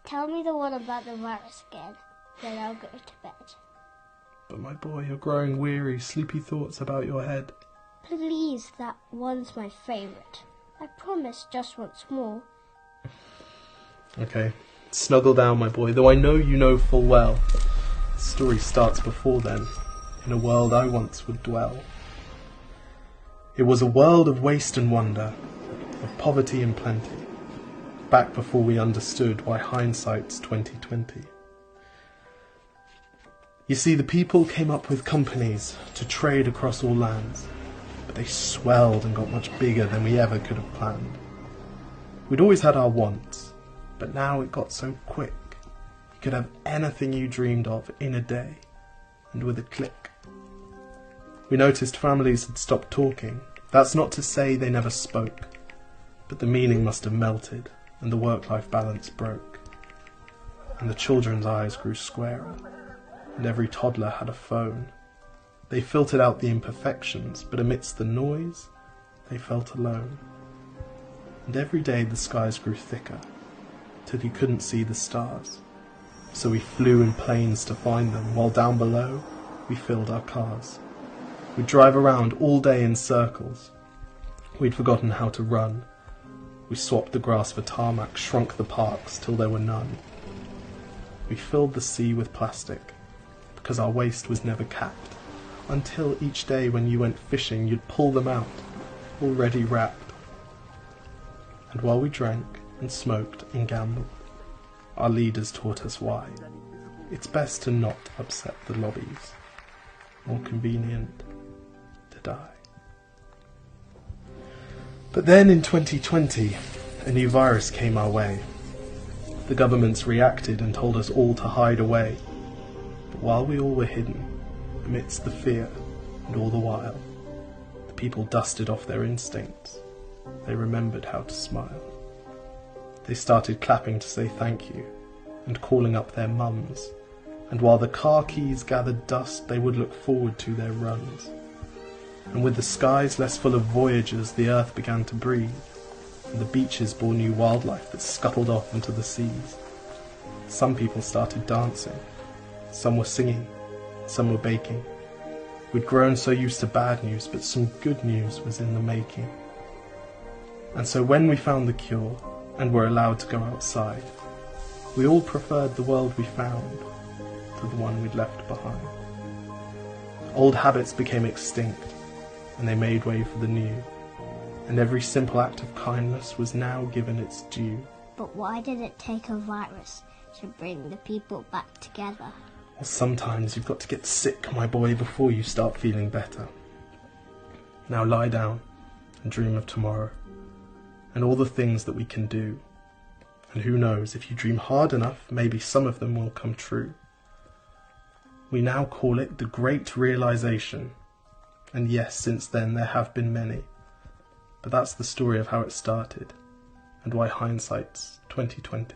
Tell me the one about the virus again, then I'll go to bed. But my boy, you're growing weary, sleepy thoughts about your head. Please, that one's my favourite. I promise just once more. Okay, snuggle down, my boy, though I know you know full well. The story starts before then, in a world I once would dwell. It was a world of waste and wonder, of poverty and plenty, back before we understood why hindsight's 2020. You see, the people came up with companies to trade across all lands, but they swelled and got much bigger than we ever could have planned. We'd always had our wants, but now it got so quick. You could have anything you dreamed of in a day, and with a click. We noticed families had stopped talking. That's not to say they never spoke, but the meaning must have melted, and the work-life balance broke. And the children's eyes grew squarer, and every toddler had a phone. They filtered out the imperfections, but amidst the noise, they felt alone. And every day the skies grew thicker, till you couldn't see the stars. So we flew in planes to find them, while down below we filled our cars. We'd drive around all day in circles. We'd forgotten how to run. We swapped the grass for tarmac, shrunk the parks till there were none. We filled the sea with plastic, because our waste was never capped, until each day when you went fishing you'd pull them out, already wrapped. And while we drank and smoked and gambled, our leaders taught us why. It's best to not upset the lobbies. More convenient to die. But then in 2020, a new virus came our way. The governments reacted and told us all to hide away. But while we all were hidden, amidst the fear and all the while, the people dusted off their instincts. They remembered how to smile. They started clapping to say thank you, and calling up their mums, and while the car keys gathered dust, they would look forward to their runs. And with the skies less full of voyagers, the earth began to breathe, and the beaches bore new wildlife that scuttled off into the seas. Some people started dancing, some were singing, some were baking. We'd grown so used to bad news, but some good news was in the making. And so when we found the cure, and were allowed to go outside, we all preferred the world we found to the one we'd left behind. Old habits became extinct, and they made way for the new, and every simple act of kindness was now given its due. But why did it take a virus to bring the people back together? Well, sometimes you've got to get sick, my boy, before you start feeling better. Now lie down and dream of tomorrow, and all the things that we can do. And who knows, if you dream hard enough, maybe some of them will come true. We now call it the Great Realization. And yes, since then there have been many. But that's the story of how it started, and why hindsight's 2020.